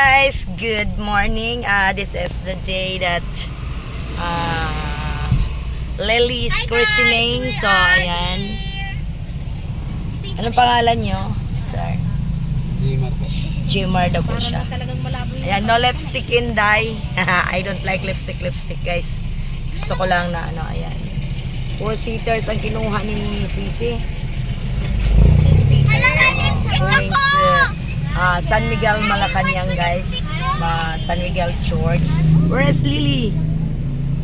Guys, good morning. This is the day that Lily is christening. So, ayan. Anong pangalan nyo, sir? Jimar po. Jimar daw po siya. Talagang malabo yun. Ayan, no lipstick in dye. I don't like lipstick, guys. Gusto ko lang na ano, ayan. 4-seaters ang kinuha ni Sisi. Going to San Miguel, Malacanang, guys. San Miguel Church. Where is Lily?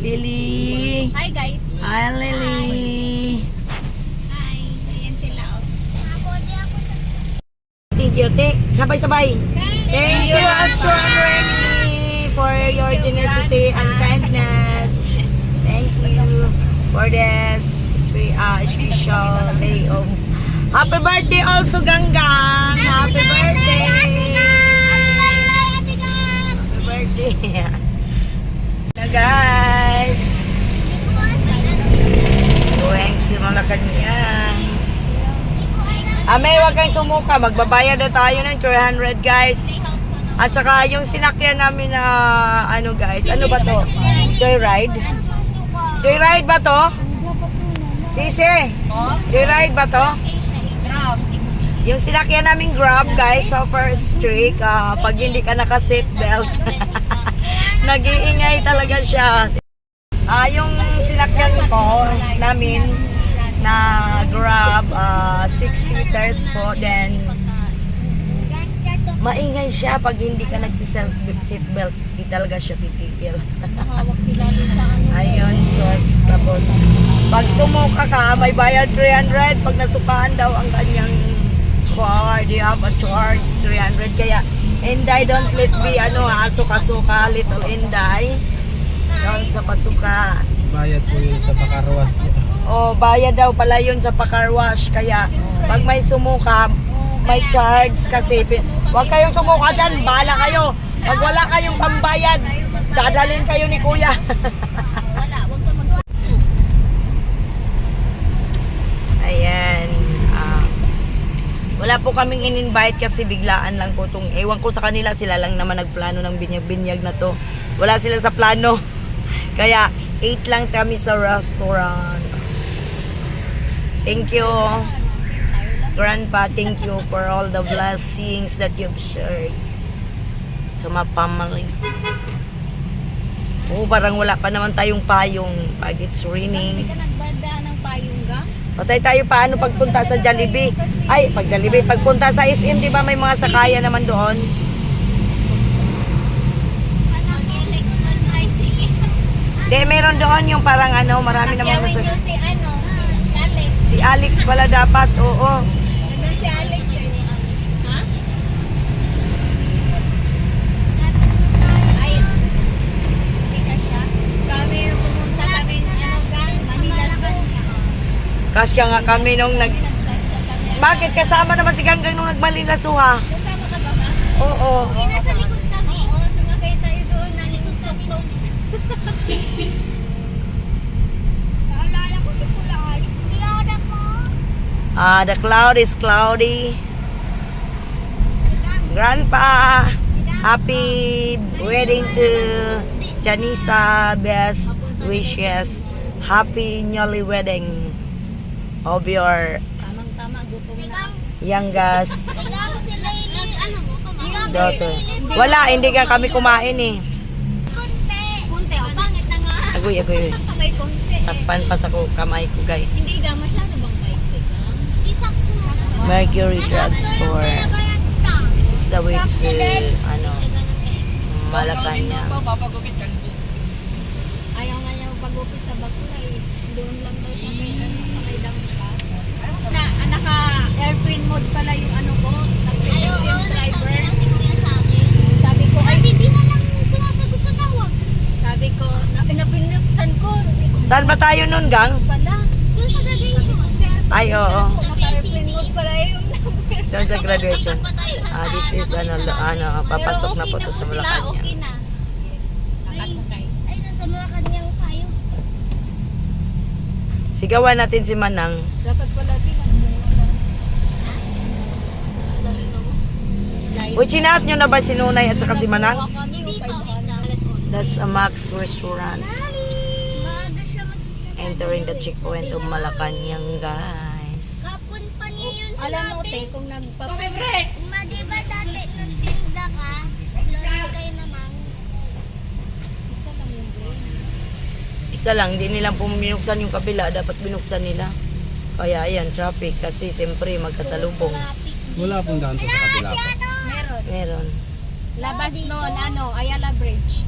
Lily. Hi guys. Hi, Lily. Hi. Ayan sila. Thank you. Sabay-sabay. Thank you, Astro and Remy, for your generosity and kindness. Thank you for this special day of happy birthday also, Ganggang. Happy birthday. Happy birthday. Na guys. Going to Malacanang. Ame, wag kang sumuka. Magbabayad na tayo ng 300, guys. At saka yung sinakyan namin na ano, guys. Ano ba to? Joyride? Joyride ba to? Sisi? Joyride ba to? Yung sinakyan namin Grab, guys, so first strict, pag hindi ka naka-seatbelt, nag-iingay talaga siya. Yung sinakyan ko namin na Grab, 6-seaters po, then maingay siya pag hindi ka nag-seatbelt, di talaga siya titigil. Hawak sila sa ano. Ayun, tapos pag sumuka ka, may bayad 300, pag nasukaan daw ang kanyang car, you have a charge 300. Kaya Inday, don't let be suka-suka, little Inday. Doon sa pasuka. Bayad po yun sa pakarwas po. Oh, bayad daw pala yun sa pakarwash. Kaya pag may sumuka, may charge kasi. Huwag kayong sumuka dyan, bahala kayo. Pag wala kayong pambayad, dadalhin kayo ni kuya. Wala, wag ka mag Ayan. Wala po kaming in-invite kasi biglaan lang po itong, ewan ko sa kanila, sila lang naman nagplano ng binyag-binyag na to. Wala sila sa plano. Kaya 8 lang kami sa restaurant. Thank you, Grandpa. Thank you for all the blessings that you've shared to my family. Oh, parang wala pa naman tayong payong pag it's raining. Hindi ka nagbada ng payong ga? Patay tayo paano pagpunta sa Jollibee. Ay, pag Jollibee, pagpunta sa SM, di ba may mga sakaya naman doon? Di, meron doon yung parang marami naman Kaya nasa... si Alex. Si Alex pala dapat, oo. Nandun si Alex. Ha? Ay, hindi ka siya. Kami pumunta kami Manila Zoo. Kasya nga kami nung Bakit? Kasama naman si Ganggang nung nagmalila suha. Kasama ka ba ma? Oo. Nasa likod kami. Oo, sumakay tayo doon. Nalikod kami. Naalala ko si Pula Alis. Hindi ako na po. The cloud is cloudy. Grandpa, happy wedding to Janisa. Best wishes. Happy newly wedding of your Tamang-tama, gutom na. youngest Si Layli. Ano mo? daughter. Wala, hindi ka kami kumain eh. Kunti. O, pangit na nga. Agoy. May kunti eh. Takpan pa sa kamay ko, guys. Hindi ka masyado bang maiksi ka? Mercury Drugstore. This is the way to Malacanang. Ayaw nga niya pagupit sa bakla eh. Doon lang daw siya sa may dampa. Naka-airplane mode pala yung ko. Yung driver. Sabi ko, ay hindi na lang sumasagot sa tawag. Sabi ko, pinapinupsan ko. Saan ba tayo nun, Gang? Pala. Doon sa graduation. Ay, oo. Naka-airplane mode pala yung Doon sa graduation. This is papasok na po to sa Malacanang. Okay na. Nakasakay. Ay, nasa Malacanang tayo. Sigawan natin si Manang. Dapat pala din ang layo Uy, chinaat nyo na ba si Nunay at saka si Manang? Hindi pa. Alas 11. That's a Max restaurant. Maaga siya magsisimula. Entering the checkpoint of Malacanang, guys. Kapon pa niya yun sinabi. Alam mo, te, kung Ma, di ba dati nagtinda ka? Lalo kayo naman. Isa lang yung brain. Isa lang, hindi nila binuksan yung kabila. Dapat binuksan nila. Kaya ayan, traffic. Kasi siyempre magkasalubong. Wala pong daan to sa kabila pa. Meron. Meron. Labas noon, Ayala Bridge.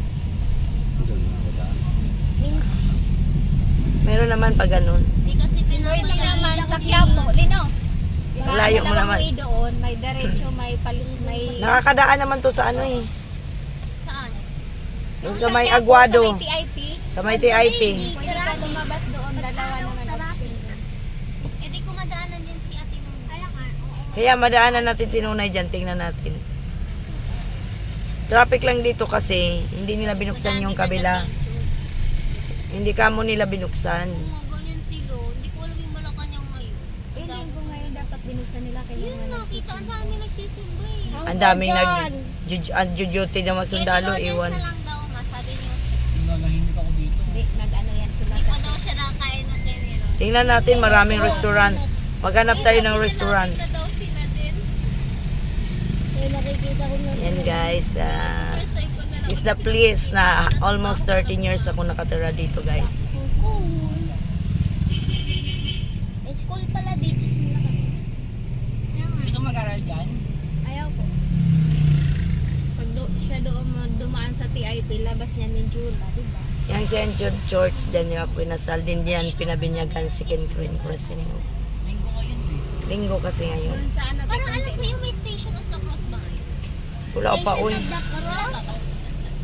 Doon na ako daan. Meron naman pag ganun. Hindi kasi pwede naman sa Quiapo. Lino. Layo mo naman. Way doon, may diretso, may Nakakadaan naman to sa ano eh. Saan? Yung sa may Aguado. Sa may TIP. Sa may TIP. Pwede ka lumabas doon, dalawa naman option doon. Eh di ko madaanan din si ate mo. Kaya madaanan natin si Nunay dyan. Tingnan natin. Traffic lang dito kasi hindi nila binuksan yung kabila. Hindi kamo nila binuksan. Kung ganyan sila, hindi ko alam yung Malacanang ngayon. Eh, linggo ngayon dapat binuksan nila kaya yun, nakita ang dami nagsisimba eh. Ang daming nag-duty na masundalo. Iwan. na lang daw, masabi niyo. Nalahimik ako dito. Hindi, nag-ano yan sila. Hindi pa daw siya nakain ng kenero. Tingnan natin, maraming restaurant. Maghanap tayo ng restaurant. Na daw sila din. Eh, nakikita ko na. Yan guys. First time ko na This is the place na almost 13 years ako nakatira dito guys. May school pala dito sa Malacanang. Gusto mag-aral dyan? Ayaw ko. Pag siya doon dumaan sa TIP, labas niya ni Jula, di ba? Yung St. Jude Church, dyan yung pinasal din diyan, pinabinyagan si Ken Green Crescent. Linggo kasi ngayon. Doon sa ano, parang alam ko yung may Station of the Cross ba ngayon? Wala pa uy.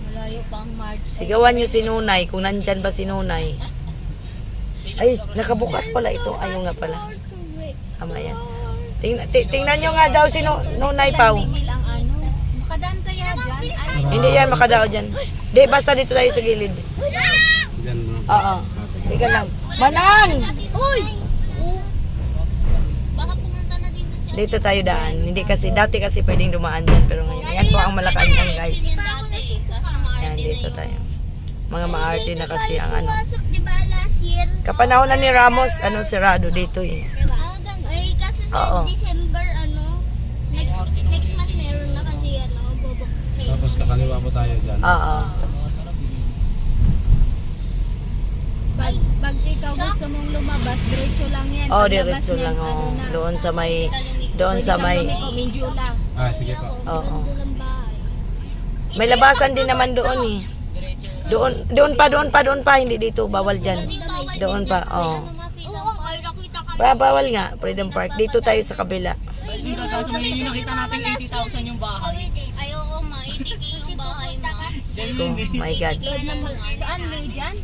Malayo pa ang March. Sigawan nyo si Nunay, kung nandyan ba si Nunay. Ay, nakabukas pala ito. Ayun nga pala. Sama yan. Tingnan nyo nga daw si Nunay Pao. Tigil ang ano. Makadaan kaya dyan? Ay, Hindi yan makadao dyan. Di, basta dito tayo sa gilid. Dyan mo. Oo. Tika lang. Manang! Uy! Baka pumunta na din si Dito tayo daan. Hindi kasi, dati kasi pwedeng dumaan dyan. Pero ngayon, yan po ang Malacanang guys. Yan, dito tayo. Mga maarte na kasi ang ano. Diba last year? Kapanahon na ni Ramos, ano, sirado dito eh. Diba? Ay, kaso Oo. sa December, next month meron na kasi bubuksin. Tapos kakaliwa po tayo dyan. Oo. Pag ikaw gusto mong lumabas, diretso lang yan. Oh, Paglabas diretso niyan, lang. ano Oh. na. Doon sa may, Medyo lang. Ah, sige po. Oo. May labasan din naman doon eh. Doon pa, hindi dito. Bawal dyan. Doon pa, oh. Oo, ay nakita ka. Bawal nga, Freedom Park. Dito tayo sa kabila. Yung tataas mo yung nakita natin 80,000 yung bahay. Ay, oo, ma. 80K yung bahay mo. Diyos ko, my God. Saan, May dyan?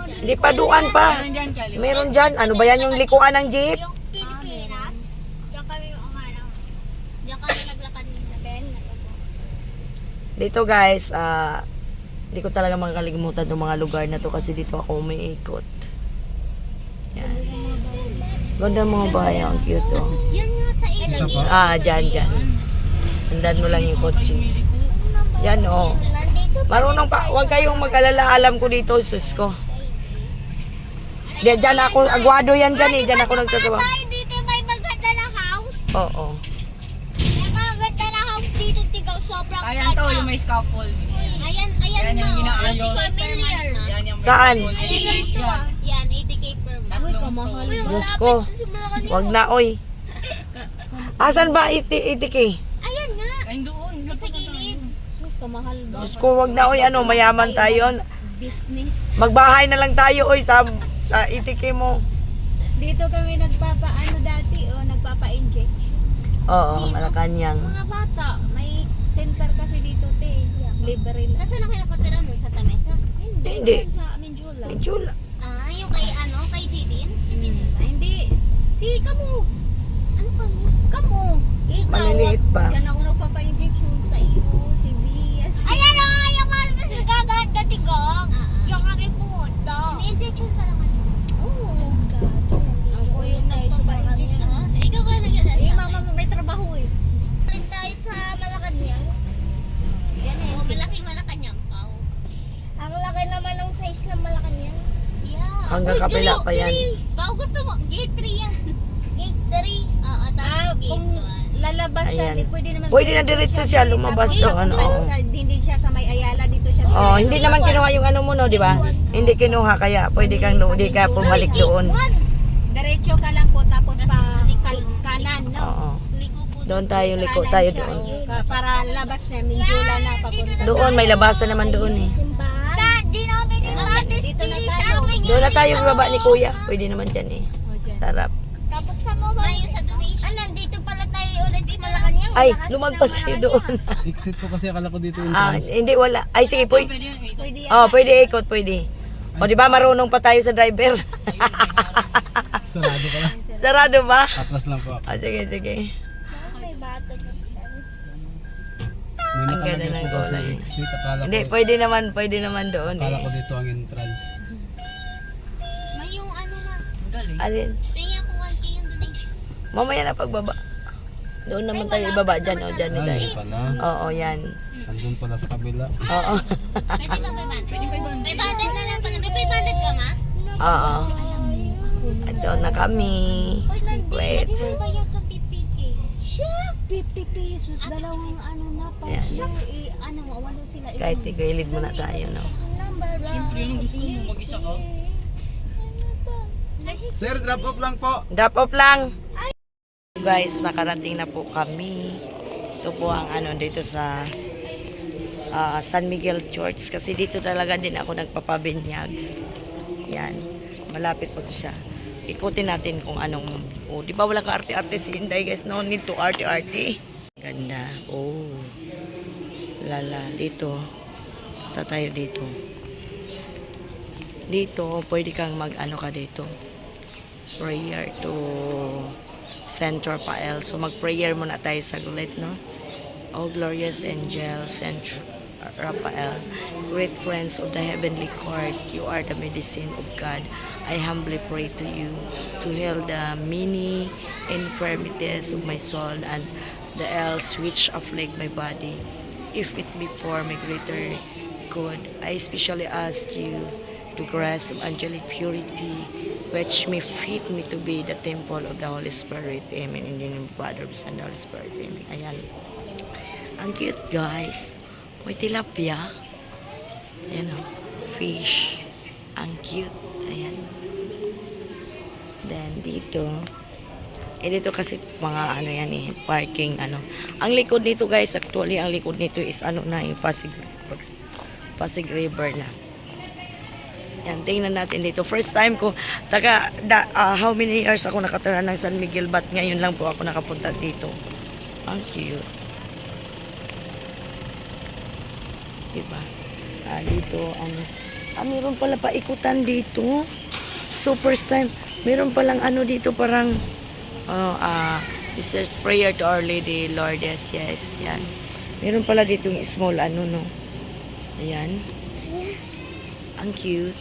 Hindi pa doon pa. Meron dyan, Kali. Meron dyan. Ano ba yan yung likuan ng jeep? Yung Pilipinas, diyan kami umarang. Diyan kami naglakad nila. Dito guys, hindi ko talaga makakalimutan itong mga lugar na to kasi dito ako umiikot. Yan. Ganda ng mga bahay, ang cute oh. Yan nga, Ito po. Dyan. Sundan mo lang yung kotse. Yan oh. Marunong pa, huwag kayong mag-alala, alam ko dito, sus ko. Diyan ako, Aguado yan dyan eh, dyan ako nagtatawa. Dito may maganda na house. Oo. May maganda na house dito, tigaw. Sobrang Ayan to, yung may scaffold. Ayan, Yan yung ma. inaayos. It's familiar. Yan yung may Saan? scaffold. Yan. Yan, 80K per month. Tatlong story. Diyos ko, wag na oy. Asan ba itiki? Ayan nga. Ayun doon. Sa gilid. Sus, kamahal ba? Diyos ko, wag na oy, ano, mayaman tayo. Business. Magbahay na lang tayo oy sa itiki mo. Dito kami nagpapaano dati o nagpapa-inject. Oo, Malacanang. Mga bata, may center kasi dito te. Libre lang. Nasaan na kayo nakatira nun? Sa Tamesa? Hindi. Sa Minjula. Medyo lang. Ah, yung kay kay Jidin? Hindi. Si Kamu. Ano kami? Kamu. Ikaw. Maliliit pa. Diyan ako nagpapa-injection sa iyo, si Bias. Ayan o, yung mas gagawin na tigong. Yung kami punta. Ini-injection pa lang kami. Oo. Ako yung nagpapa-injection. Ikaw ba nag-alala? Mama mo may trabaho eh. Tayo sa Malacanang. Hanggang kapila pa yan. Baka gusto mo, gate 3 yan. Gate 3? Oo, tapos gate Kung 1. lalabas siya, Ayan. di pwede naman. Pwede na diretso siya, lumabas Tapos daw, ano, papunta oo. siya, hindi siya sa may Ayala, dito siya. Oh, hindi naman kinuha yung ano mo, no, di ba? Hindi kinuha, kaya pwede kang hindi ka pumalik doon. Diretso ka lang po, tapos kanan, no? Oo. Liko po Doon tayo, liko Kanan tayo siya, doon. para labas niya, Minjula na papunta. Doon, may labasan naman doon eh. Simbahan. Di namin Dito na tayo. Doon na tayo baba ni Kuya. Pwede naman dyan eh. O, dyan. Sarap. Tapos sa mo ba? Sa donation. Ah, nandito pala tayo ulit sa Malacanang. Ay, lumagpas tayo doon. Exit po kasi akala ko dito Ah, entrance. hindi, wala. Ay, sige, pwede. Pwede yan, ito. Pwede yan. Oh, pwede ikot, pwede. O, di ba marunong pa tayo sa driver? Sarado ka lang. Sarado ba? Atras lang po ako. Ah, sige, sige. May bata dyan. May Ang ganda nakalagay ng po kasi kulay. exit. Akala Hindi, ko, pwede naman doon akala ko eh. dito ang entrance. May yung ano na. Ang galing. Alin? Tingnan ko 1K yung donation. Mamaya na pagbaba. Doon naman tayo ibaba dyan, o dyan Ay, tayo. yun pala. Oo, yan. Andun pala sa kabila. Oo. Pwede ba 500? Pwede 500. 500 na lang pala. May 500 ka ma? Oo. Ito na kami. Wait. Pwede ba yung 50K? Siya, 50 pesos, dalawang ano na pa. Ayan. Siya, ano, walo sila. Kahit igilid muna tayo, no? Siyempre, yun ang gusto mo, mag-isa ka. Sir, drop off lang po. Drop off lang. Guys, nakarating na po kami. Ito po ang ano dito sa San Miguel Church. Kasi dito talaga din ako nagpapabinyag. Yan. Malapit po to siya. Ikutin natin kung anong... Oh, di ba wala ka arte-arte si Inday, guys? No need to arte-arte. Ganda. Oh. Lala. Dito. Punta tayo dito. Dito, pwede kang mag-ano ka dito. Prayer to Saint Raphael. So mag-prayer muna tayo saglit, no? Oh glorious angel, Saint Raphael, great friends of the heavenly court, you are the medicine of God. I humbly pray to you to heal the many infirmities of my soul and the ills which afflict my body. If it be for my greater good, I especially ask you to grant of angelic purity, which may fit me to be the temple of the Holy Spirit. Amen. In the name of the Father, Son, and the Holy Spirit. Amen. Ayan. Ang cute, guys. May tilapia. Ayan o. Fish. Ang cute. Ayan. Then, dito. Dito kasi mga ano yan eh. Parking, ano. Ang likod nito, guys, actually, ang likod nito is ano na yung Pasig River. Pasig River na. Yan, tingnan natin dito. First time ko, how many years ako nakatira ng San Miguel, but ngayon lang po ako nakapunta dito. Ang cute. Diba? Dito, ano. Meron pala paikutan dito. So, first time, meron palang ano dito, parang, this is prayer to Our Lady Lourdes. Yes, yan. Meron pala dito yung small, ano, no. Ayan. Ang cute.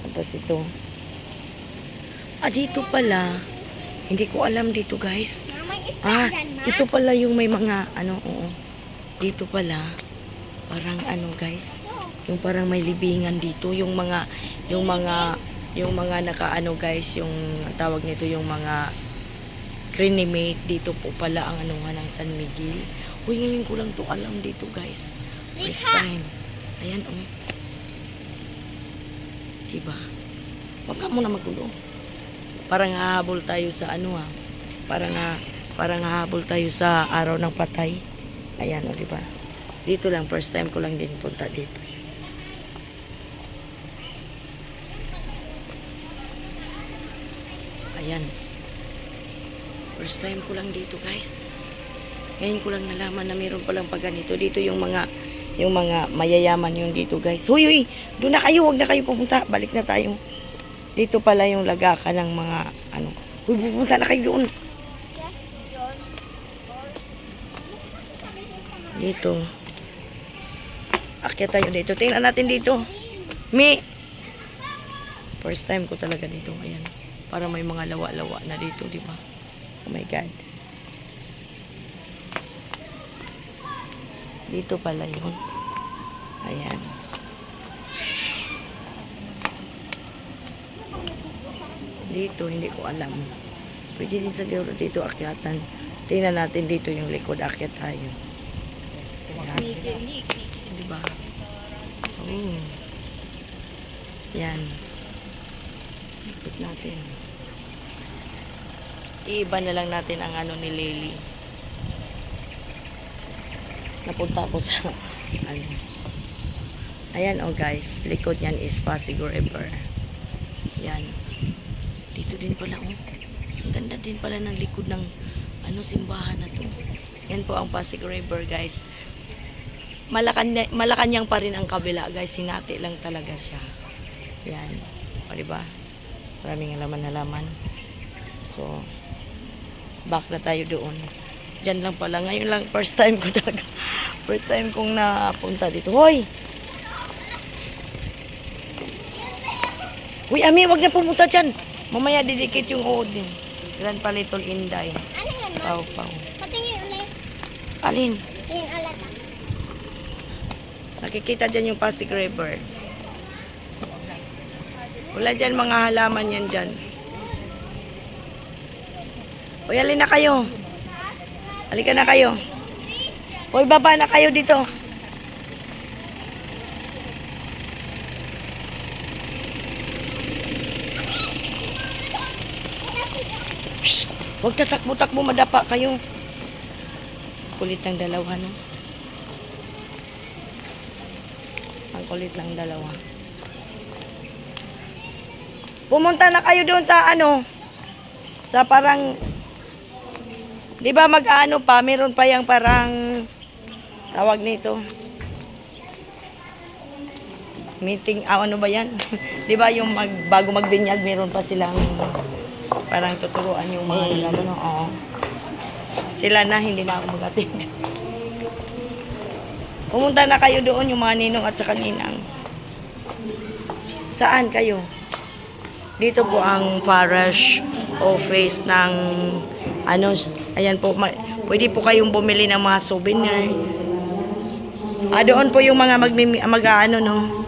Tapos ito. Dito pala. Hindi ko alam dito, guys. Ito pala yung may mga, ano, oo. Dito pala. Parang ano, guys. Yung parang may libingan dito. Yung mga nakaano, guys, yung tawag nito, yung mga crenimate. Dito po pala ang anuhan ng San Miguel. Uy, ngayon ko lang to alam dito, guys. First time. Ayan, oh. Diba? Huwag ka muna magulo. Parang hahabol tayo sa ano ha. Parang hahabol tayo sa araw ng patay. Ayan o, diba? Dito lang, first time ko lang din punta dito. Ayan. First time ko lang dito, guys. Ngayon ko lang nalaman na mayroon palang pag ganito. Dito yung mga mayayaman yung dito, guys. Huy, doon na kayo, wag na kayo pupunta. Balik na tayo. Dito pala yung lagakan ng mga ano. Huy, pupunta na kayo doon. Dito. Akyat tayo dito. Tingnan natin dito. First time ko talaga dito. Ayan. Para may mga lawa-lawa na dito, di ba? Oh my God. Dito pala yun. Ayan. Dito, hindi ko alam. Pwede din siguro dito akyatan. Tingnan natin dito yung likod, akyat tayo. Yan. Diba? Oo. Yan. Ikot natin. Iiba na lang natin ang ano ni Lily. Napunta ko sa ano. Ayan oh guys, likod yan is Pasig River. Yan. Dito din pala oh. Ang ganda din pala ng likod ng ano simbahan na to. Yan po ang Pasig River guys. Malacanang pa rin ang kabila guys. Sinati lang talaga siya. Yan. O diba? Maraming halaman. So, back na tayo doon. Diyan lang pala. Ngayon lang, first time ko talaga. First time kong napunta dito. Hoy! Uy, Ami, wag na pumunta dyan. Mamaya didikit yung uod din. Grand Palitol Inday. Ano yan, ma? Pau. Patingin ulit. Alin? Tingin ulit. Nakikita dyan yung Pasig River. Wala dyan mga halaman yan dyan. Uy, alin na kayo. Halika na kayo. Uy, baba na kayo dito. Shh! Huwag tatakbo-takbo, madapa kayo. Kulit ng dalawa, no? Ang kulit ng dalawa. Pumunta na kayo doon sa ano, sa parang, di ba mag-ano pa, meron pa yung parang, tawag nito, meeting, ano ba yan? Di ba yung bago magbinyag, meron pa silang, parang tuturuan yung mga nila, no? Oo. Sila na, hindi na ako mag-attend. Pumunta na kayo doon, yung mga ninong at saka ninang. Saan kayo? Dito po ang parish office ng ano, ayan po, pwede po kayong bumili ng mga souvenir. Doon po yung mga ano, no?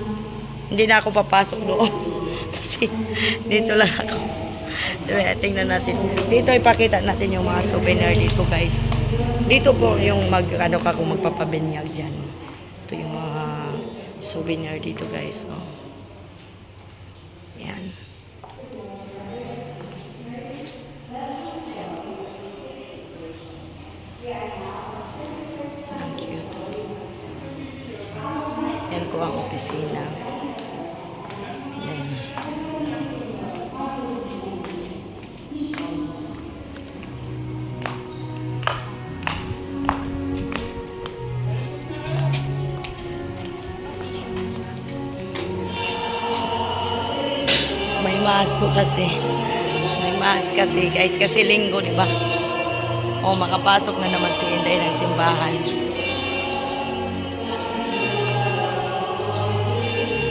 Hindi na ako papasok doon. Kasi dito lang ako. Tingnan natin. Dito ipakita natin yung mga souvenir dito, guys. Dito po yung ano ka kung magpapabinyag dyan. Ito yung mga souvenir dito, guys. Oh. Yan. Ang cute. Yan po ang opisina. Yan. May mask ko kasi. May mask kasi, guys. Kasi linggo, di ba? O, makapasok na naman si Inday ng simbahan.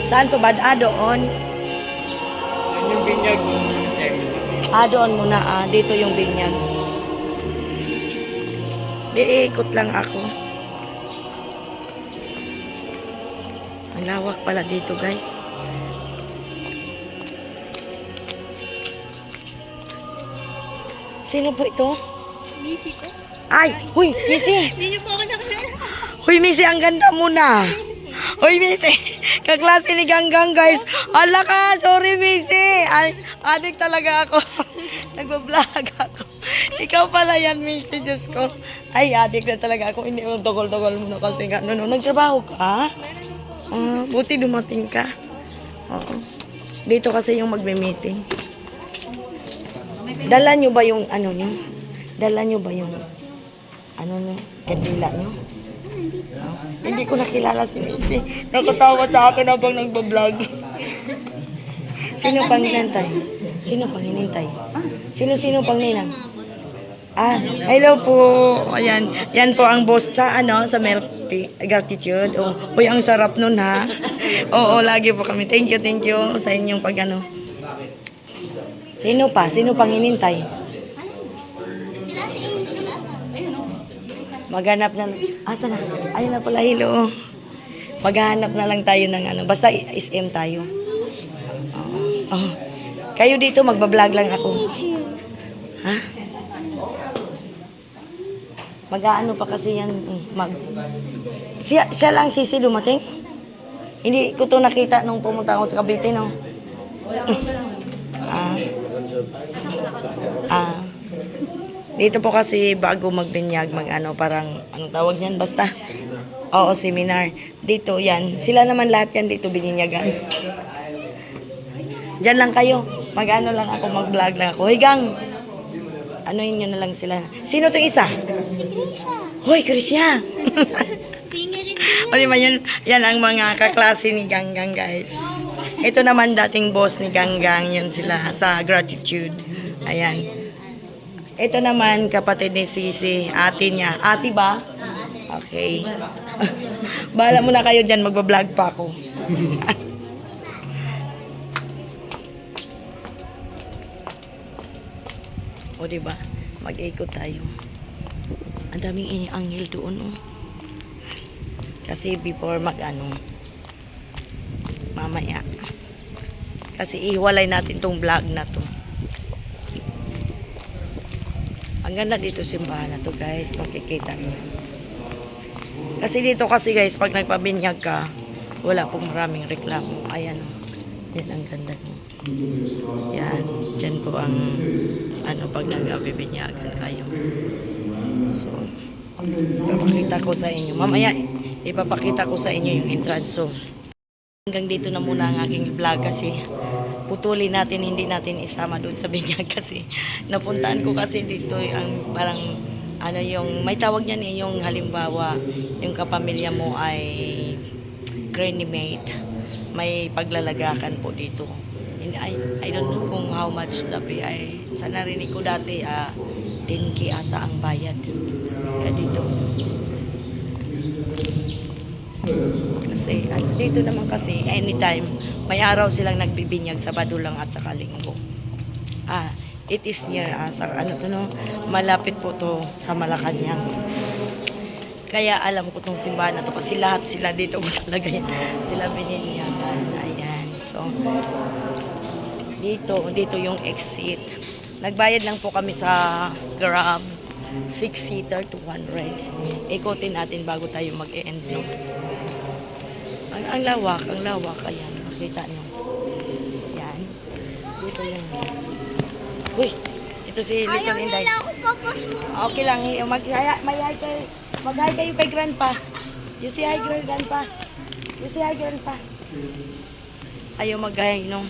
Saan to ba? Doon? Yung binyag yung Doon muna. Dito yung binyag. Iikot lang ako. Ang lawak pala dito, guys. Sino po ito? Busy ko. Ay! Huy! Missy! Hindi niyo po ako nakilala. Huy, Missy! Ang ganda mo na! Huy, Missy! Kaklase ni Ganggang, guys! Hala ka! Sorry, Missy! Ay, adik talaga ako. Nagbablog ako. Ikaw pala yan, Missy. Diyos ko. Ay, adik na talaga ako. Hindi mo togol-togol mo na kasi nga. No, nagtrabaho ka? Buti dumating ka. Oo. Dito kasi yung magme-meeting. Dala nyo ba yung ano nyo? Dala nyo ba yung ano nyo? Kandila nyo? Hindi ko nakilala si Missy. Nakatawa sa akin habang nagbablog. Sino pang hinintay? Sino pang hinintay? Sino pang ninang? Hello po. Ayan. Yan po ang boss sa ano, sa milk tea, gratitude. Oh, uy, ang sarap nun ha. Oo, lagi po kami. Thank you sa inyong pag ano. Sino pa? Sino pang hinintay? Maghanap na. Asa na? Ayun na pala, hello. Maghanap na lang tayo ng ano. Basta SM tayo. Kayo dito, magbablog lang ako. Ha? Mag-aano pa kasi yan. Siya lang sisi dumating? Hindi ko to nakita nung pumunta ako sa Cavite, no? Dito po kasi bago magbinyag, parang, anong tawag niyan, basta. Oo, seminar. Dito, yan. Sila naman lahat yan dito bininyagan. Diyan lang kayo. Mag-ano lang ako, mag-vlog lang ako. Hoy, gang! Anoin nyo na lang sila. Sino to isa? Si Krisha. Hoy, Krisya! Singer is O di ba yan ang mga kaklase ni Ganggang, guys. Ito naman dating boss ni Ganggang, yun sila sa Gratitude. Ayan. Ito naman kapatid ni Sisi, ate niya. Ate ba? Okay. Bahala mo na kayo dyan, magbablog pa ako. O diba? Mag-ikot tayo. Ang daming inianghel doon, oh. Kasi before mamaya. Kasi ihiwalay natin tong vlog na to. Ang ganda dito simbahan na to, guys. Makikita niyo. Kasi dito kasi, guys, pag nagpabinyag ka, wala pong maraming reklamo. Ayan, oh. Yan ang ganda mo. Yan. Diyan po ang pag nag-abibinyagan kayo. So, ipapakita ko sa inyo. Mamaya, ipapakita ko sa inyo yung entrance. So, hanggang dito na muna ang aking vlog kasi putulin natin, hindi natin isama doon sa binyag kasi napuntaan ko kasi dito ang parang yung may tawag niyan yung halimbawa yung kapamilya mo ay cremate, may paglalagakan po dito. I don't know kung how much tapi ay sa narinig ko dati 10K ata ang bayad kaya dito kasi dito naman kasi anytime may araw silang nagbibinyag, Sabado lang at saka Linggo. It is near sa malapit po to sa Malacanang. Kaya alam ko tong simbahan na to kasi lahat sila dito ko talaga yan. Sila bininyagan. Ayan. So, dito yung exit. Nagbayad lang po kami sa Grab. 6-seater, 200. Ikotin natin bago tayo mag-e-end, no? Ang lawak. Ayan. Makita nyo. Yan. Dito yung... Uy! Ito si Little Inday. Ayaw nila ako papasok. Okay lang. Mag-hi kayo kay Grandpa. You say hi, Grandpa. You say hi, Grandpa. Ayaw mag-hi, no?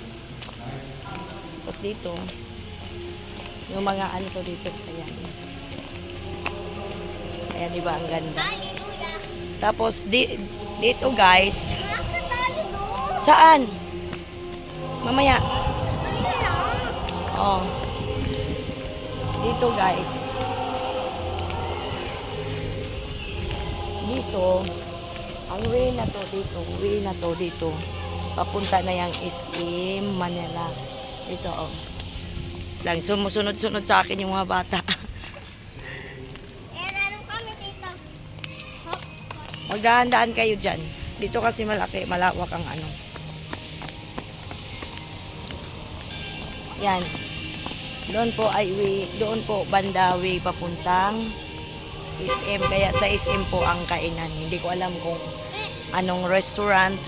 Tapos dito, yung mga dito. Ayan. Ayan, di ba? Ang ganda. Hallelujah. Tapos, dito, guys. Nakatali doon. Saan? Mamaya. Oh. Dito, guys. Dito, ang way na to dito. Papunta na yung SM Manila. Ito, oh. Lang, sumusunod-sunod sa akin yung mga bata. Meron kami dito. Hop. Magdahan-dahan kayo dyan. Dito kasi malawak ang Yan. Doon po banda way papuntang SM. Kaya sa SM po ang kainan. Hindi ko alam kung anong restaurant.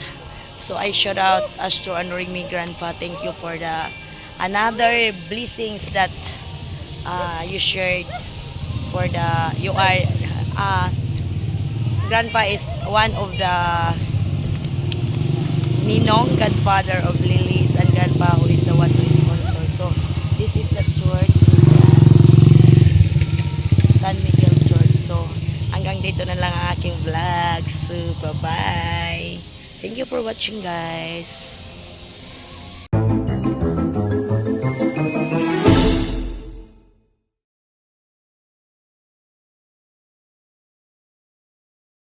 So I shout out Astro Honoring me, Grandpa. Thank you for the another blessings that you shared for Grandpa is one of the Ninong, godfather of Lily's, and Grandpa who is the one who is sponsor. So this is the church, San Miguel Church. So hanggang dito na lang ang aking vlog. So bye bye. Thank you for watching, guys.